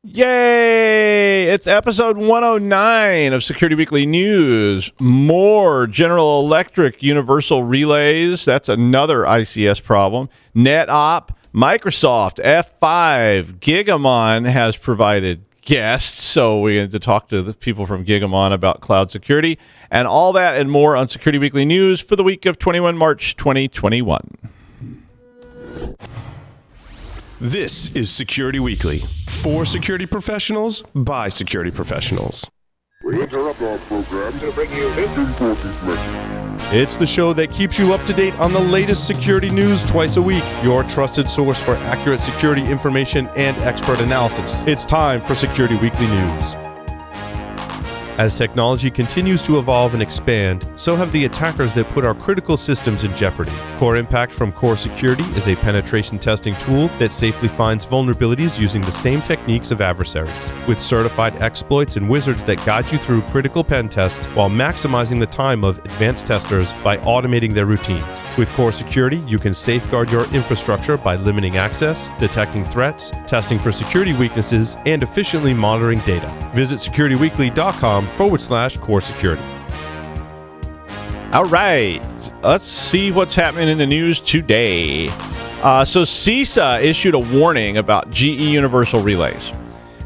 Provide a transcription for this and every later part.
Yay! It's episode 109 of Security Weekly News. More General Electric universal relays. That's another ICS problem. NetOp, Microsoft, F5, Gigamon has provided guests. So we're going to talk to the people from Gigamon about cloud security and all that and more on Security Weekly News for the week of 21 March 2021. This is Security Weekly, for security professionals, by security professionals. We interrupt our program to bring you this important message. It's the show that keeps you up to date on the latest security news twice a week, your trusted source for accurate security information and expert analysis. It's time for Security Weekly News. As technology continues to evolve and expand, so have the attackers that put our critical systems in jeopardy. Core Impact from Core Security is a penetration testing tool that safely finds vulnerabilities using the same techniques of adversaries, with certified exploits and wizards that guide you through critical pen tests while maximizing the time of advanced testers by automating their routines. With Core Security, you can safeguard your infrastructure by limiting access, detecting threats, testing for security weaknesses, and efficiently monitoring data. Visit securityweekly.com/core security. All right, let's see what's happening in the news today. So CISA issued a warning about GE Universal Relays.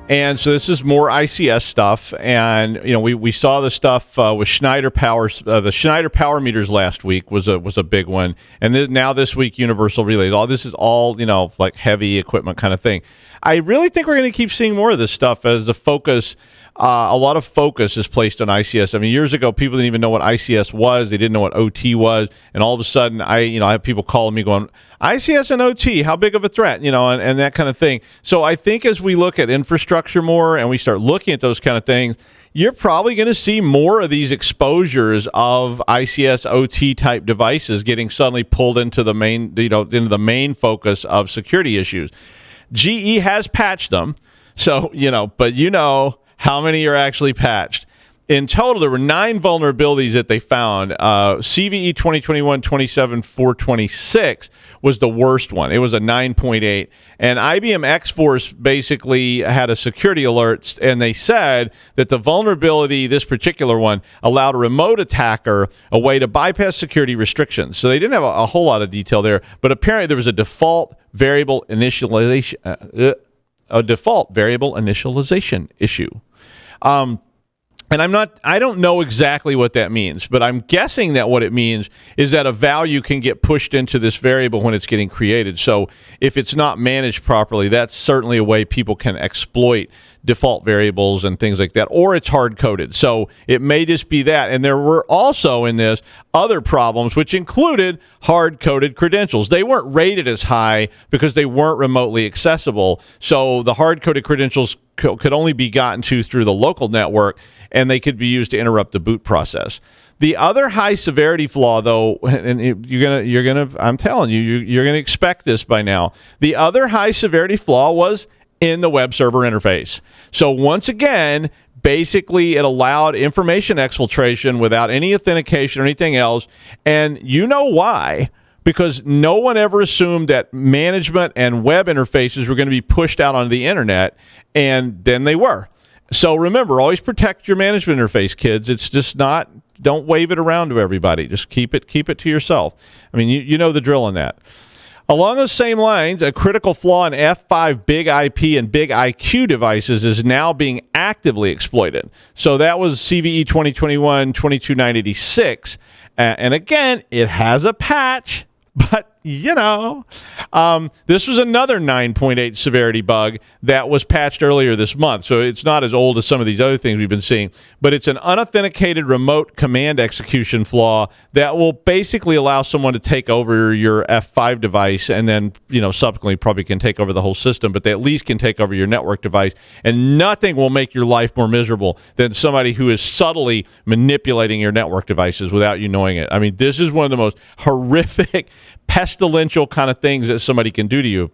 And so this is more ICS stuff. And, you know, we saw the stuff with Schneider Power. The Schneider Power meters last week was a big one. And now this week, Universal Relays. All this is all, you know, like heavy equipment kind of thing. I really think we're going to keep seeing more of this stuff as the focus. A lot of focus is placed on ICS. I mean, years ago, people didn't even know what ICS was. They didn't know what OT was. And all of a sudden, I have people calling me going, ICS and OT, how big of a threat, you know, and that kind of thing. So I think as we look at infrastructure more and we start looking at those kind of things, you're probably going to see more of these exposures of ICS OT type devices getting suddenly pulled into the main, into the main focus of security issues. GE has patched them. So, but how many are actually patched? In total, there were 9 vulnerabilities that they found. CVE 2021-27-426 was the worst one. It was a 9.8. And IBM X-Force basically had a security alert, and they said that the vulnerability, this particular one, allowed a remote attacker a way to bypass security restrictions. So they didn't have a whole lot of detail there, but apparently there was a default variable initialization issue. And I don't know exactly what that means, but I'm guessing that what it means is that a value can get pushed into this variable when it's getting created. So if it's not managed properly, that's certainly a way people can exploit default variables and things like that, or it's hard-coded. So it may just be that. And there were also in this other problems, which included hard-coded credentials. They weren't rated as high because they weren't remotely accessible. So the hard-coded credentials could only be gotten to through the local network, and they could be used to interrupt the boot process. The other high severity flaw, though, and I'm telling you, you're gonna expect this by now. The other high severity flaw was in the web server interface. So once again, basically it allowed information exfiltration without any authentication or anything else. And you know why? Because no one ever assumed that management and web interfaces were going to be pushed out onto the internet, and then they were. So remember, always protect your management interface, kids. It's just not, don't wave it around to everybody. Just keep it to yourself. I mean, you know the drill on that. Along those same lines, a critical flaw in F5 BigIP and BigIQ devices is now being actively exploited. So that was CVE 2021-22986. And again, it has a patch, but this was another 9.8 severity bug that was patched earlier this month. So it's not as old as some of these other things we've been seeing, but it's an unauthenticated remote command execution flaw that will basically allow someone to take over your F5 device and then, subsequently probably can take over the whole system, but they at least can take over your network device. And nothing will make your life more miserable than somebody who is subtly manipulating your network devices without you knowing it. I mean, this is one of the most horrific, pestilential kind of things that somebody can do to you.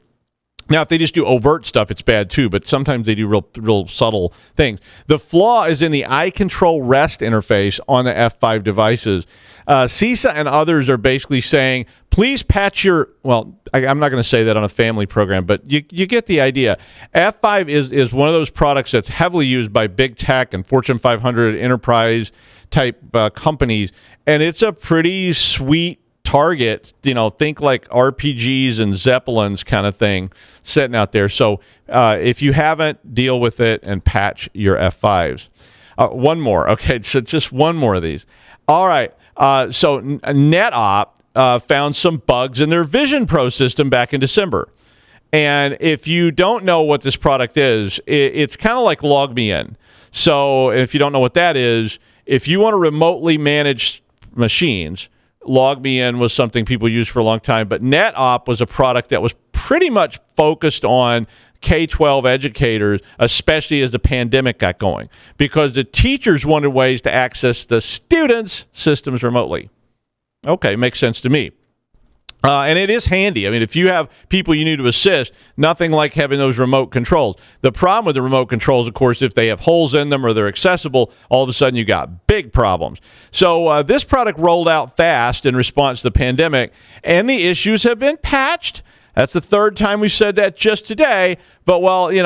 Now, if they just do overt stuff, it's bad too, but sometimes they do real subtle things. The flaw is in the iControl REST interface on the F5 devices. CISA and others are basically saying, please patch your, well, I'm not going to say that on a family program, but you get the idea. F5 is one of those products that's heavily used by big tech and Fortune 500 enterprise type companies, and it's a pretty sweet target, think like RPGs and Zeppelins kind of thing sitting out there. So if you haven't, deal with it and patch your F5s. One more. Okay, so just one more of these. All right. So NetOp found some bugs in their Vision Pro system back in December. And if you don't know what this product is, it's kind of like LogMeIn. So if you don't know what that is, if you want to remotely manage machines, LogMeIn was something people used for a long time, but NetOp was a product that was pretty much focused on K-12 educators, especially as the pandemic got going, because the teachers wanted ways to access the students' systems remotely. Okay, makes sense to me. And it is handy. I mean, if you have people you need to assist, nothing like having those remote controls. The problem with the remote controls, of course, if they have holes in them or they're accessible, all of a sudden you got big problems. So this product rolled out fast in response to the pandemic, and the issues have been patched. That's the third time we've said that just today. But, well, they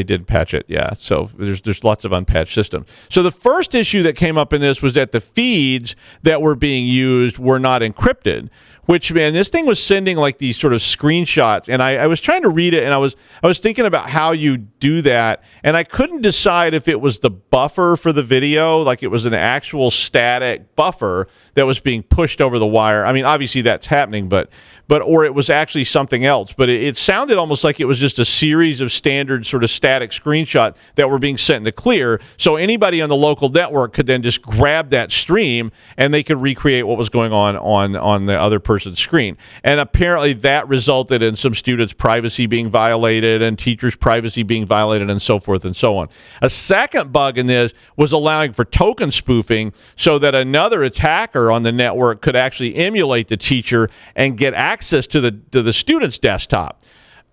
did patch it, yeah. So there's lots of unpatched systems. So the first issue that came up in this was that the feeds that were being used were not encrypted, which, man, this thing was sending like these sort of screenshots, and I was trying to read it, and I was thinking about how you do that, and I couldn't decide if it was the buffer for the video, like it was an actual static buffer that was being pushed over the wire. I mean, obviously that's happening, but or it was actually something else. But it sounded almost like it was just a series of standard sort of static screenshots that were being sent in the clear. So anybody on the local network could then just grab that stream and they could recreate what was going on the other person's screen. And apparently that resulted in some students' privacy being violated and teachers' privacy being violated and so forth and so on. A second bug in this was allowing for token spoofing so that another attacker on the network could actually emulate the teacher and get access to the student's desktop.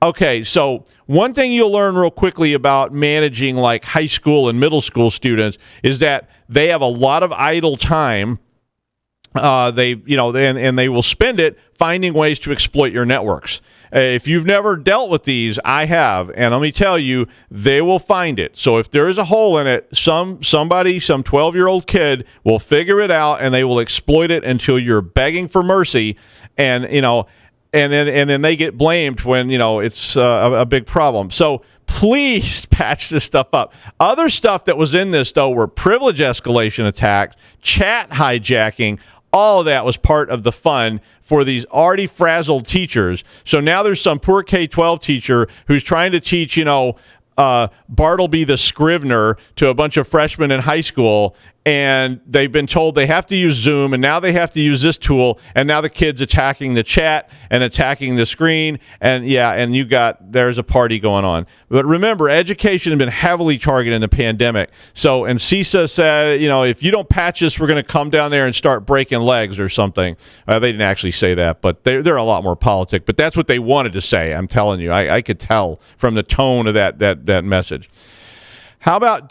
Okay, so one thing you'll learn real quickly about managing like high school and middle school students is that they have a lot of idle time. They will spend it finding ways to exploit your networks. If you've never dealt with these, I have, and let me tell you, they will find it. So if there is a hole in it, some 12-year-old kid will figure it out, and they will exploit it until you're begging for mercy, and then they get blamed when it's a big problem. So please patch this stuff up. Other stuff that was in this, though, were privilege escalation attacks, chat hijacking. All of that was part of the fun for these already frazzled teachers. So now there's some poor K-12 teacher who's trying to teach, Bartleby the Scrivener to a bunch of freshmen in high school, and they've been told they have to use Zoom, and now they have to use this tool, and now the kid's attacking the chat and attacking the screen, and there's a party going on. But remember, education has been heavily targeted in the pandemic. So, and CISA said, if you don't patch this, we're going to come down there and start breaking legs or something. They didn't actually say that, but they're a lot more politic. But that's what they wanted to say. I'm telling you, I could tell from the tone of that message. How about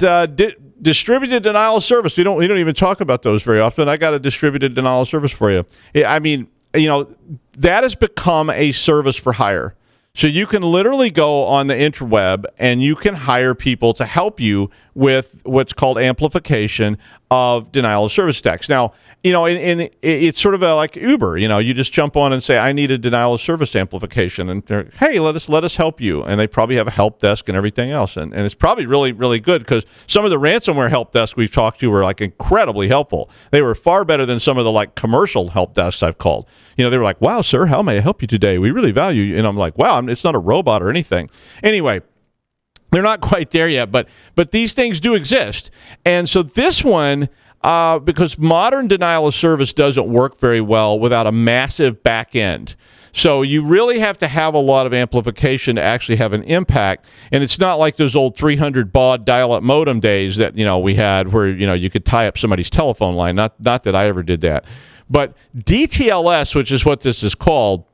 distributed denial of service? We don't even talk about those very often. I got a distributed denial of service for you. I mean, that has become a service for hire. So you can literally go on the interweb and you can hire people to help you with what's called amplification of denial of service attacks. Now, it's sort of like Uber. You just jump on and say, I need a denial of service amplification, and they're, hey, let us help you. And they probably have a help desk and everything else. And it's probably really, really good, because some of the ransomware help desks we've talked to were like incredibly helpful. They were far better than some of the like commercial help desks I've called. They were like, wow, sir, how may I help you today? We really value you. And I'm like, wow, it's not a robot or anything. Anyway, they're not quite there yet, but these things do exist. And so this one, because modern denial of service doesn't work very well without a massive back end. So you really have to have a lot of amplification to actually have an impact. And it's not like those old 300 baud dial-up modem days that, we had where, you could tie up somebody's telephone line. Not that I ever did that. But DTLS, which is what this is called,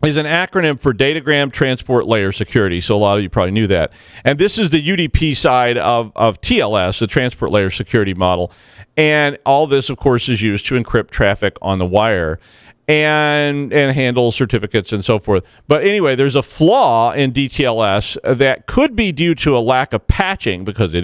is an acronym for Datagram Transport Layer Security. So a lot of you probably knew that. And this is the UDP side of TLS, the Transport Layer Security model. And all this, of course, is used to encrypt traffic on the wire and handle certificates and so forth. But anyway, there's a flaw in DTLS that could be due to a lack of patching, because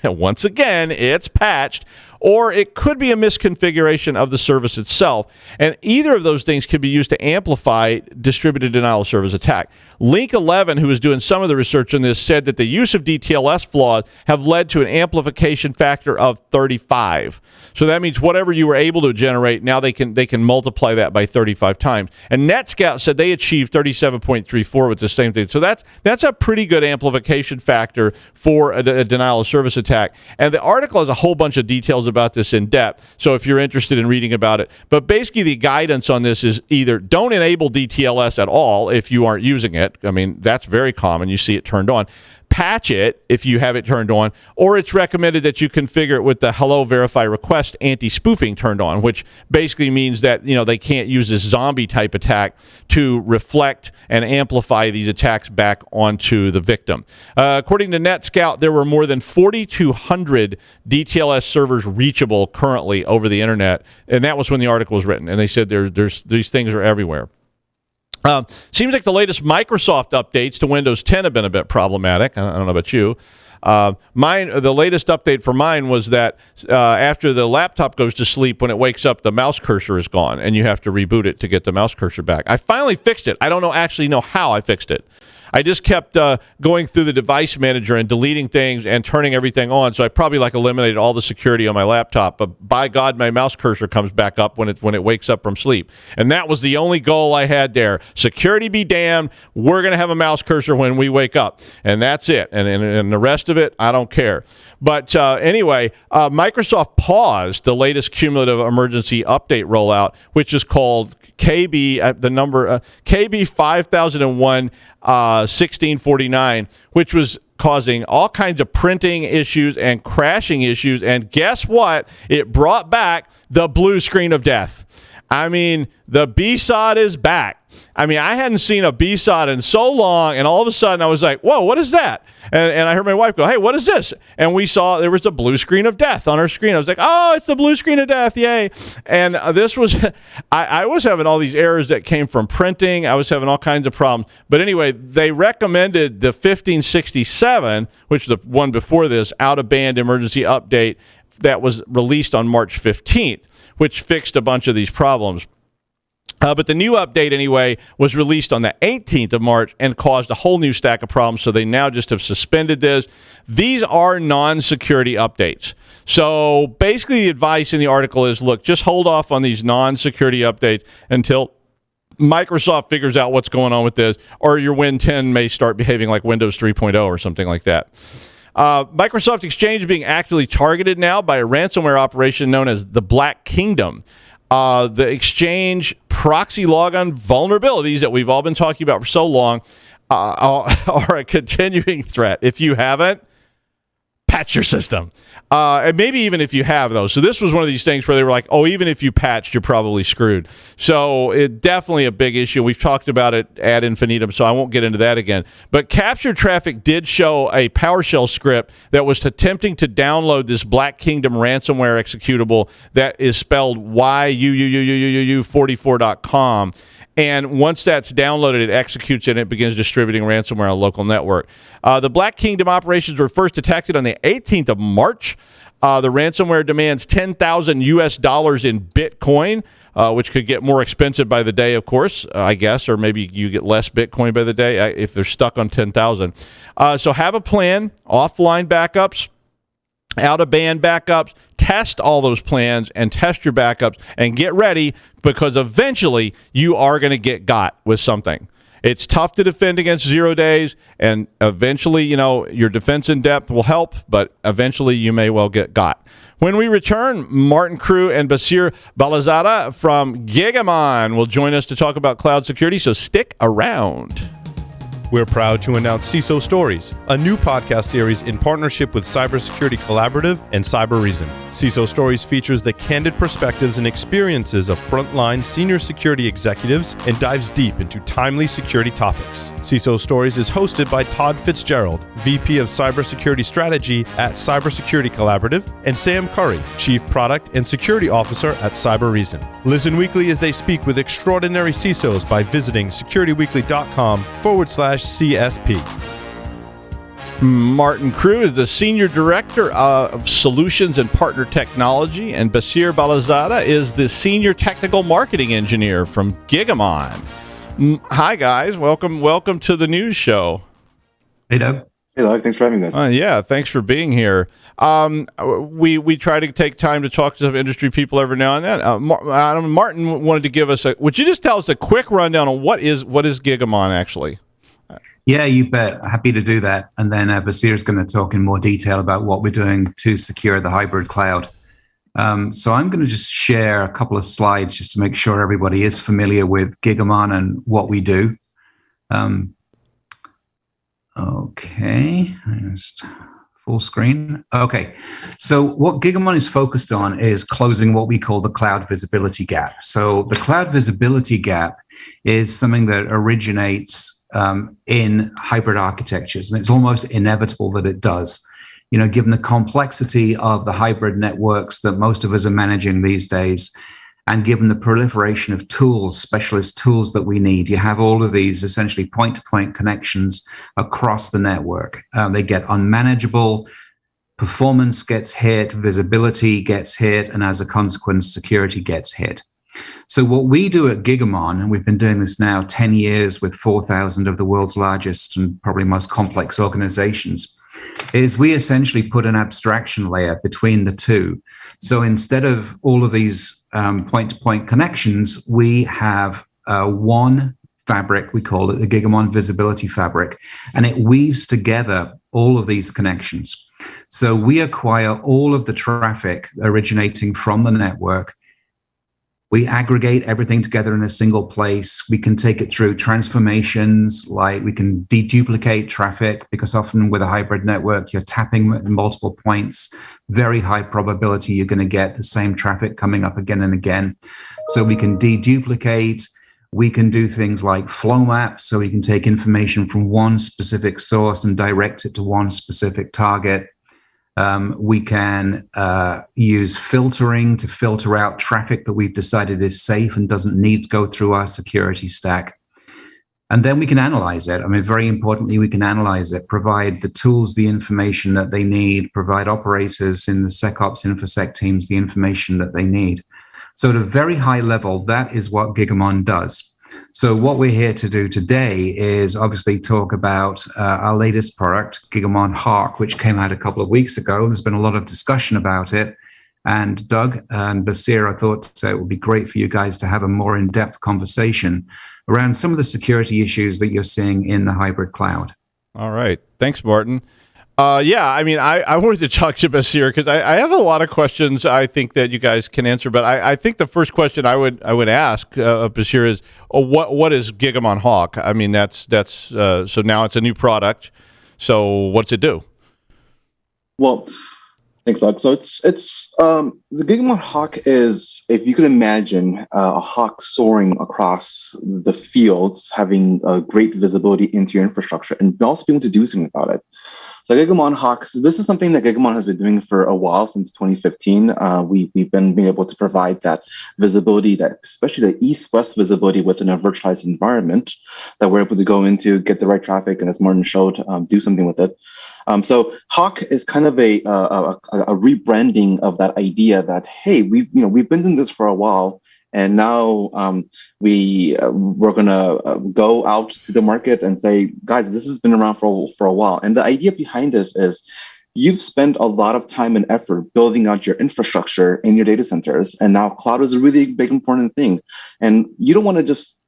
once again, it's patched, or it could be a misconfiguration of the service itself. And either of those things could be used to amplify distributed denial of service attack. Link 11, who was doing some of the research on this, said that the use of DTLS flaws have led to an amplification factor of 35. So that means whatever you were able to generate, now they can multiply that by 35 times. And NetScout said they achieved 37.34 with the same thing. So that's a pretty good amplification factor for a denial of service attack. And the article has a whole bunch of details about this in depth, so if you're interested in reading about it. But basically the guidance on this is either don't enable DTLS at all if you aren't using it. I mean, that's very common. You see it turned on. Patch it if you have it turned on, or it's recommended that you configure it with the hello verify request anti-spoofing turned on, which basically means that they can't use this zombie type attack to reflect and amplify these attacks back onto the victim. According to NetScout, there were more than 4,200 DTLS servers reachable currently over the internet, and that was when the article was written. And they said there's these things are everywhere. Seems like the latest Microsoft updates to Windows 10 have been a bit problematic. I don't know about you. The latest update for mine was that after the laptop goes to sleep, when it wakes up, the mouse cursor is gone, and you have to reboot it to get the mouse cursor back. I finally fixed it. I don't actually know how I fixed it. I just kept going through the device manager and deleting things and turning everything on. So I probably eliminated all the security on my laptop. But by God, my mouse cursor comes back up when it wakes up from sleep. And that was the only goal I had there. Security be damned. We're going to have a mouse cursor when we wake up. And that's it. And the rest of it, I don't care. But anyway, Microsoft paused the latest cumulative emergency update rollout, which is called KB 5001 1649, which was causing all kinds of printing issues and crashing issues. And guess what? It brought back the blue screen of death. I mean, the BSOD is back. I mean, I hadn't seen a BSOD in so long, and all of a sudden I was like, whoa, what is that? And I heard my wife go, hey, what is this? And we saw there was a blue screen of death on our screen. I was like, oh, it's the blue screen of death, yay. And this was, I was having all these errors that came from printing. I was having all kinds of problems. But anyway, they recommended the 1567, which is the one before this, out-of-band emergency update that was released on March 15th, which fixed a bunch of these problems. But the new update, anyway, was released on the 18th of March and caused a whole new stack of problems, so they now just have suspended this. These are non-security updates. So basically the advice in the article is, look, just hold off on these non-security updates until Microsoft figures out what's going on with this, or your Win 10 may start behaving like Windows 3.0 or something like that. Microsoft Exchange is being actively targeted now by a ransomware operation known as the Black Kingdom. The Exchange proxy logon vulnerabilities that we've all been talking about for so long are a continuing threat. If you haven't, patch your system. And maybe even if you have those. So this was one of these things where they were like, oh, even if you patched, you're probably screwed. So it definitely a big issue. We've talked about it ad infinitum, so I won't get into that again. But Capture Traffic did show a PowerShell script that was attempting to download this Black Kingdom ransomware executable that is spelled YUUUUUU44.com. And once that's downloaded, it executes and it begins distributing ransomware on a local network. The Black Kingdom operations were first detected on the 18th of March. The ransomware demands $10,000 US in Bitcoin, which could get more expensive by the day, of course, I guess, or maybe you get less Bitcoin by the day if they're stuck on 10,000. So have a plan, offline backups, out-of-band backups, test all those plans and test your backups and get ready, because eventually you are going to get got with something. It's tough to defend against 0 days, and eventually, your defense in depth will help, but eventually you may well get got. When we return, Martyn Crew and Baseer Balazadeh from Gigamon will join us to talk about cloud security, so stick around. We're proud to announce CSO Stories, a new podcast series in partnership with Cybersecurity Collaborative and Cyber Reason. CSO Stories features the candid perspectives and experiences of frontline senior security executives and dives deep into timely security topics. CSO Stories is hosted by Todd Fitzgerald, VP of Cybersecurity Strategy at Cybersecurity Collaborative, and Sam Curry, Chief Product and Security Officer at CyberReason. Listen weekly as they speak with extraordinary CSOs by visiting securityweekly.com/CSP. Martyn Crew is the Senior Director of Solutions and Partner Technology, and Baseer Balazadeh is the Senior Technical Marketing Engineer from Gigamon. Hi, guys. Welcome to the news show. Hey, Doug. Hey, Doug. Thanks for having us. Yeah, thanks for being here. We try to take time to talk to some industry people every now and then. Martyn wanted to give us would you just tell us a quick rundown on what is Gigamon actually? Yeah, you bet. Happy to do that. And then Baseer is going to talk in more detail about what we're doing to secure the hybrid cloud. So I'm going to just share a couple of slides just to make sure everybody is familiar with Gigamon and what we do. Okay, just full screen. Okay, so what Gigamon is focused on is closing what we call the cloud visibility gap. So the cloud visibility gap is something that originates in hybrid architectures, and it's almost inevitable that it does. You know, given the complexity of the hybrid networks that most of us are managing these days, and given the proliferation of tools, specialist tools that we need, you have all of these essentially point-to-point connections across the network. They get unmanageable, performance gets hit, visibility gets hit, and as a consequence, security gets hit. So what we do at Gigamon, and we've been doing this now 10 years with 4,000 of the world's largest and probably most complex organizations, is we essentially put an abstraction layer between the two. So instead of all of these point-to-point connections, we have one fabric, we call it the Gigamon Visibility Fabric, and it weaves together all of these connections. So we acquire all of the traffic originating from the network. We aggregate everything together in a single place. We can take it through transformations, like we can deduplicate traffic, because often with a hybrid network, you're tapping multiple points. Very high probability you're going to get the same traffic coming up again and again. So we can deduplicate. We can do things like flow maps, so we can take information from one specific source and direct it to one specific target. We can use filtering to filter out traffic that we've decided is safe and doesn't need to go through our security stack. And then we can analyze it. I mean, very importantly, we can analyze it, provide the tools the information that they need, provide operators in the SecOps InfoSec teams the information that they need. So at a very high level, that is what Gigamon does. So what we're here to do today is obviously talk about our latest product, Gigamon Hawk, which came out a couple of weeks ago. There's been a lot of discussion about it. And Doug and Baseer, I thought it would be great for you guys to have a more in-depth conversation around some of the security issues that you're seeing in the hybrid cloud. All right. Thanks, Martyn. Yeah, I mean, I wanted to talk to Baseer because I have a lot of questions I think that you guys can answer. But I think the first question I would ask Baseer is, what is Gigamon Hawk? I mean, that's so now it's a new product. So what's it do? Well, thanks, Doug. So it's the Gigamon Hawk is, if you could imagine a hawk soaring across the fields, having a great visibility into your infrastructure, and also being able to do something about it. So Gigamon Hawk, so this is something that Gigamon has been doing for a while, since 2015. We've been being able to provide that visibility, that especially the east-west visibility within a virtualized environment, that we're able to go into, get the right traffic, and as Martyn showed, do something with it. So Hawk is kind of a rebranding of that idea that, hey, we've been doing this for a while, and now we're gonna go out to the market and say, guys, this has been around for a while. And the idea behind this is, you've spent a lot of time and effort building out your infrastructure in your data centers, and now cloud is a really big, important thing. And you don't want to just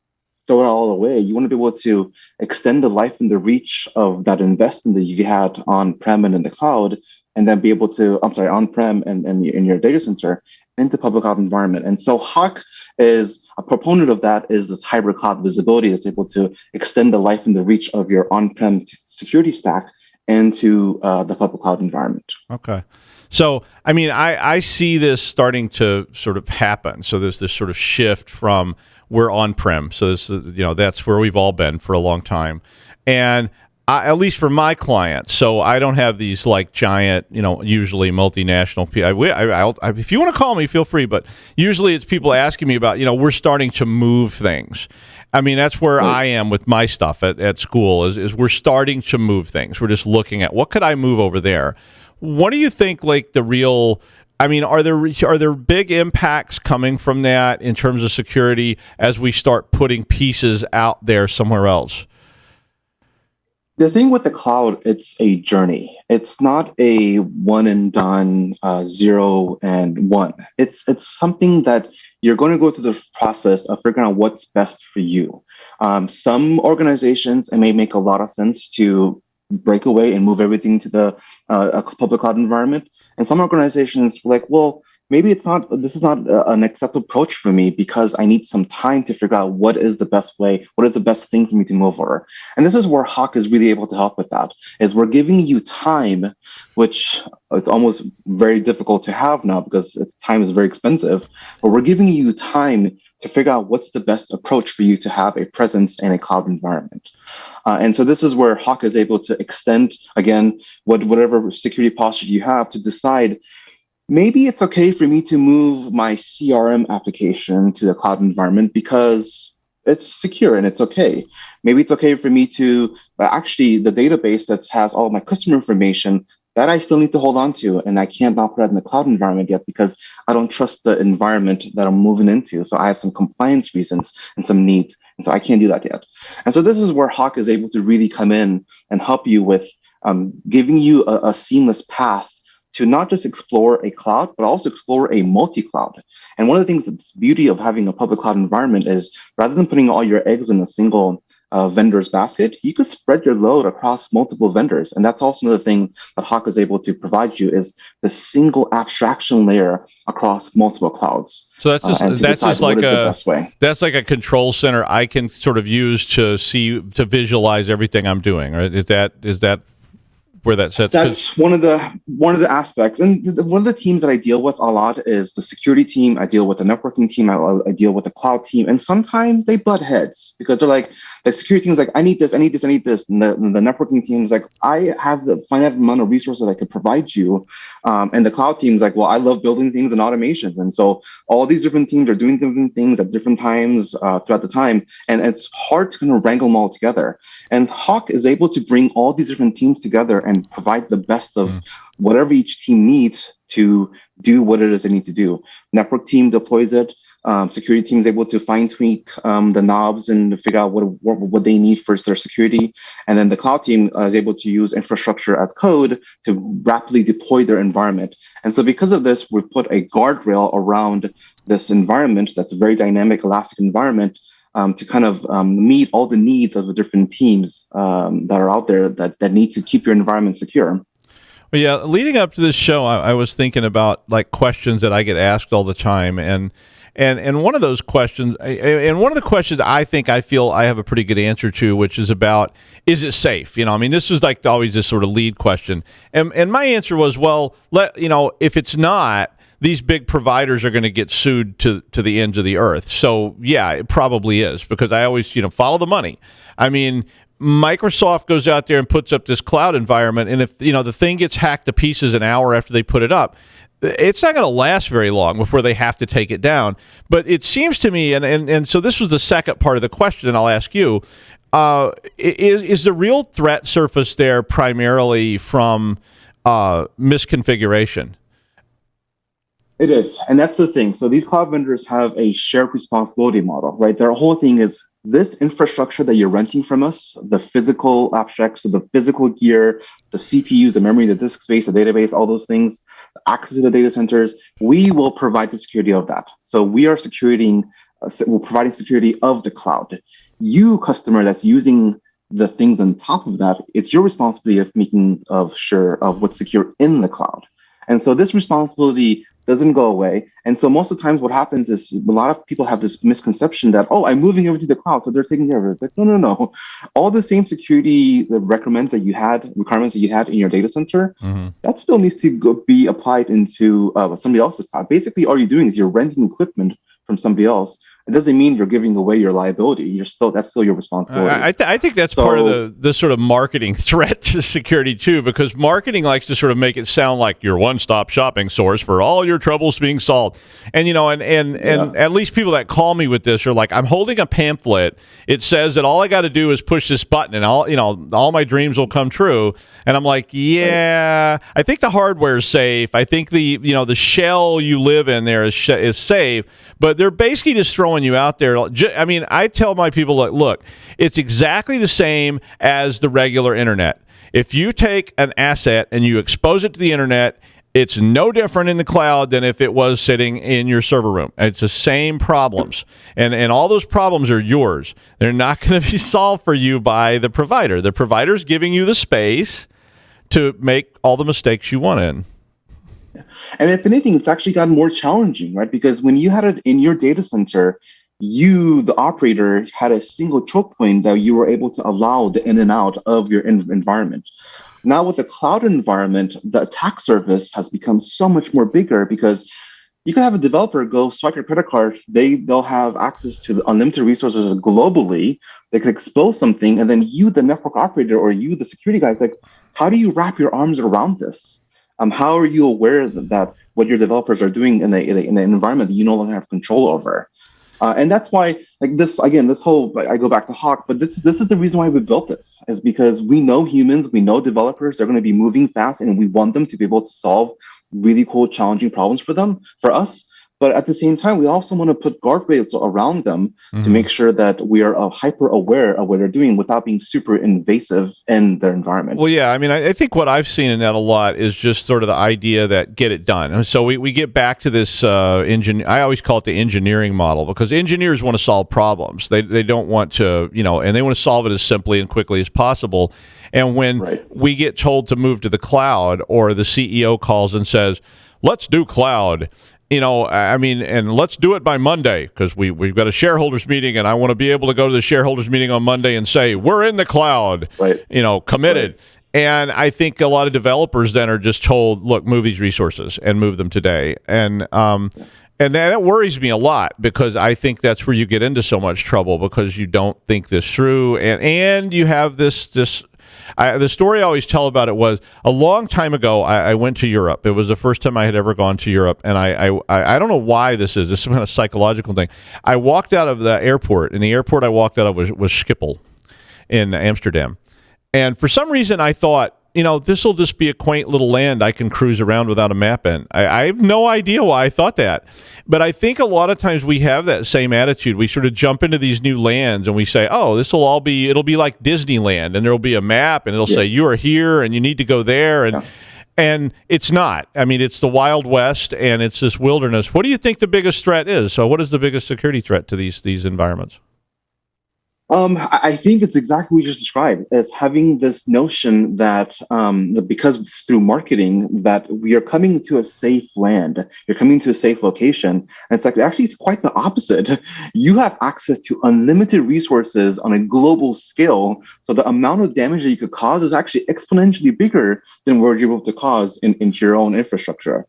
throw it all away. You want to be able to extend the life and the reach of that investment that you had on-prem and in the cloud, and then be able to, on-prem and in your data center into public cloud environment. And so Hawk is a proponent of that, is this hybrid cloud visibility that's able to extend the life and the reach of your on-prem security stack into the public cloud environment. Okay. So, I mean, I see this starting to sort of happen. So there's this sort of shift from we're on-prem. So this, that's where we've all been for a long time. And at least for my clients, so I don't have these like giant, usually multinational people. If you want to call me, feel free. But usually it's people asking me about, we're starting to move things. I mean, that's where I am with my stuff at school is we're starting to move things. We're just looking at what could I move over there. What do you think, like the real? I mean, are there big impacts coming from that in terms of security as we start putting pieces out there somewhere else? The thing with the cloud, it's a journey. It's not a one and done, 0 and 1. It's something that you're going to go through the process of figuring out what's best for you. Some organizations, it may make a lot of sense to break away and move everything to the a public cloud environment. And some organizations are like, well, maybe this is not an acceptable approach for me because I need some time to figure out what is the best way, what is the best thing for me to move over. And this is where Hawk is really able to help with that, is we're giving you time, which it's almost very difficult to have now because time is very expensive, but we're giving you time to figure out what's the best approach for you to have a presence in a cloud environment. And so this is where Hawk is able to extend, again, whatever security posture you have to decide, maybe it's okay for me to move my CRM application to the cloud environment because it's secure and it's okay. Maybe it's okay for me to, actually the database that has all my customer information, that I still need to hold on to, and I can't now put that in the cloud environment yet because I don't trust the environment that I'm moving into. So I have some compliance reasons and some needs, and so I can't do that yet. And so this is where Hawk is able to really come in and help you with giving you a seamless path to not just explore a cloud, but also explore a multi-cloud. And one of the things that's the beauty of having a public cloud environment is rather than putting all your eggs in a single vendor's basket, you could spread your load across multiple vendors. And that's also another thing that Hawk is able to provide you is the single abstraction layer across multiple clouds. So that's just like the best way. That's like a control center I can sort of use to visualize everything I'm doing, right? Is that where that sits? That's one of the aspects. And one of the teams that I deal with a lot is the security team. I deal with the networking team. I deal with the cloud team. And sometimes they butt heads because they're like, the security team's like, I need this. And the networking team's like, I have the finite amount of resources I could provide you. And the cloud team's like, well, I love building things and automations. And so all these different teams are doing different things at different times throughout the time. And it's hard to kind of wrangle them all together. And Hawk is able to bring all these different teams together and provide the best of whatever each team needs to do what it is they need to do. Network team deploys it. Security team is able to fine tweak the knobs and figure out what they need for their security. And then the cloud team is able to use infrastructure as code to rapidly deploy their environment. And so because of this, we've put a guardrail around this environment that's a very dynamic, elastic environment to kind of meet all the needs of the different teams that are out there that need to keep your environment secure. Well, yeah, leading up to this show, I was thinking about like questions that I get asked all the time, and one of those questions, and one of the questions I feel I have a pretty good answer to, which is about, is it safe? I mean, this is like always this sort of lead question, and my answer was, well, if it's not, these big providers are going to get sued to the ends of the earth. So yeah, it probably is, because I always, follow the money. I mean, Microsoft goes out there and puts up this cloud environment, and if, the thing gets hacked to pieces an hour after they put it up, it's not going to last very long before they have to take it down. But it seems to me, and so this was the second part of the question, and I'll ask you, is the real threat surface there primarily from misconfiguration? It is. And that's the thing. So these cloud vendors have a shared responsibility model, right? Their whole thing is this infrastructure that you're renting from us, the physical abstracts, so the physical gear, the CPUs, the memory, the disk space, the database, all those things, access to the data centers, we will provide the security of that. So we're providing security of the cloud. You, customer that's using the things on top of that, it's your responsibility of making sure of what's secure in the cloud. And so this responsibility doesn't go away. And so most of the times what happens is a lot of people have this misconception that, oh, I'm moving over to the cloud, so they're taking care of it. It's like, no. All the same security requirements that you had in your data center, that still needs to be applied into somebody else's cloud. Basically, all you're doing is you're renting equipment from somebody else. It doesn't mean you're giving away your liability. That's still your responsibility. I think that's part of the sort of marketing threat to security too, because marketing likes to sort of make it sound like your one-stop shopping source for all your troubles being solved. And and at least people that call me with this are like, I'm holding a pamphlet. It says that all I got to do is push this button, and all my dreams will come true. And I'm like, yeah, I think the hardware is safe. I think the shell you live in there is safe, but they're basically just throwing you out there. I mean, I tell my people, look, it's exactly the same as the regular internet. If you take an asset and you expose it to the internet, it's no different in the cloud than if it was sitting in your server room. It's the same problems. And all those problems are yours. They're not going to be solved for you by the provider. The provider's giving you the space to make all the mistakes you want in. And if anything, it's actually gotten more challenging, right? Because when you had it in your data center, you, the operator, had a single choke point that you were able to allow the in and out of your environment. Now with the cloud environment, the attack surface has become so much more bigger, because you can have a developer go swipe your credit card. They'll have access to unlimited resources globally. They could expose something, and then you, the network operator, or you, the security guys, like, how do you wrap your arms around this? How are you aware that what your developers are doing in an environment that you no longer have control over? And that's why, this whole, I go back to Hawk, but this is the reason why we built this, is because we know humans, we know developers, they're going to be moving fast, and we want them to be able to solve really cool, challenging problems for us. But at the same time, we also want to put guardrails around them to make sure that we are hyper aware of what they're doing without being super invasive in their environment. Well, yeah, I mean, I think what I've seen in that a lot is just sort of the idea that get it done. And so we get back to this I always call it the engineering model, because engineers want to solve problems. They don't want to, and they want to solve it as simply and quickly as possible. And when we get told to move to the cloud, or the CEO calls and says, let's do cloud, and let's do it by Monday, because we've got a shareholders meeting, and I want to be able to go to the shareholders meeting on Monday and say, we're in the cloud, committed. Right. And I think a lot of developers then are just told, look, move these resources and move them today. And that worries me a lot, because I think that's where you get into so much trouble, because you don't think this through. And you have this the story I always tell about it was, a long time ago, I went to Europe. It was the first time I had ever gone to Europe, and I don't know why this is some kind of psychological thing. I walked out of the airport, and the airport I walked out of was Schiphol in Amsterdam. And for some reason, I thought, this will just be a quaint little land I can cruise around without a map in. I have no idea why I thought that. But I think a lot of times we have that same attitude. We sort of jump into these new lands and we say, oh, it'll be like Disneyland, and there'll be a map, and it'll say you are here and you need to go there. And it's not. I mean, it's the Wild West, and it's this wilderness. What do you think the biggest threat is? So what is the biggest security threat to these environments? I think it's exactly what you just described, as having this notion that because through marketing that we are coming to a safe land, you're coming to a safe location. And it's like, actually, it's quite the opposite. You have access to unlimited resources on a global scale. So the amount of damage that you could cause is actually exponentially bigger than what you're able to cause into your own infrastructure.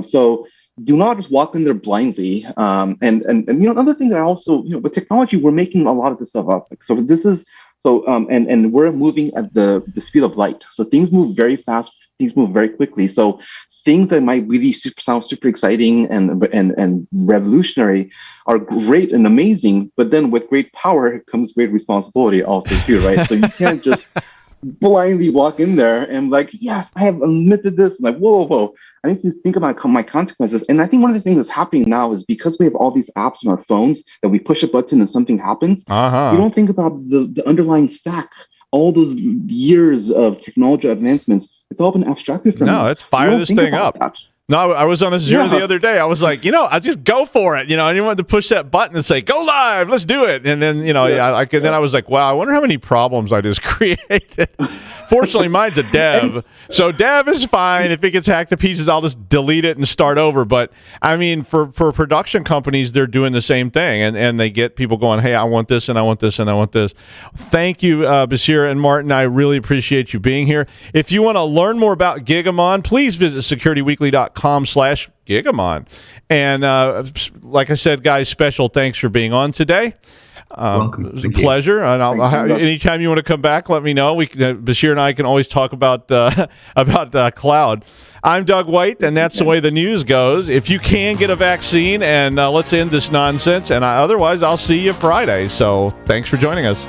So do not just walk in there blindly. And another thing that I also, with technology, we're making a lot of this stuff up. So and we're moving at the speed of light. So things move very fast. Things move very quickly. So things that might really sound super exciting and revolutionary are great and amazing. But then with great power comes great responsibility also too, right? So you can't just blindly walk in there and like, yes, I have unlimited this. I'm like, whoa. I need to think about my consequences. And I think one of the things that's happening now is because we have all these apps on our phones that we push a button and something happens, we don't think about the underlying stack, all those years of technology advancements. It's all been abstracted from let's fire this thing up. That. No, I was on Azure the other day. I was like, I just go for it. I didn't want to push that button and say, go live, let's do it. And then, then I was like, wow, I wonder how many problems I just created. Fortunately, mine's a dev, so dev is fine. If it gets hacked to pieces, I'll just delete it and start over. But I mean, for production companies, they're doing the same thing, and they get people going, hey, I want this, and I want this, and I want this. Thank you, Baseer and Martyn. I really appreciate you being here. If you want to learn more about Gigamon, please visit securityweekly.com/Gigamon. And like I said, guys, special thanks for being on today. Welcome. It was a pleasure. And anytime you want to come back, let me know. Baseer and I can always talk about cloud. I'm Doug White, and that's the way the news goes. If you can get a vaccine, and let's end this nonsense. And otherwise, I'll see you Friday. So thanks for joining us.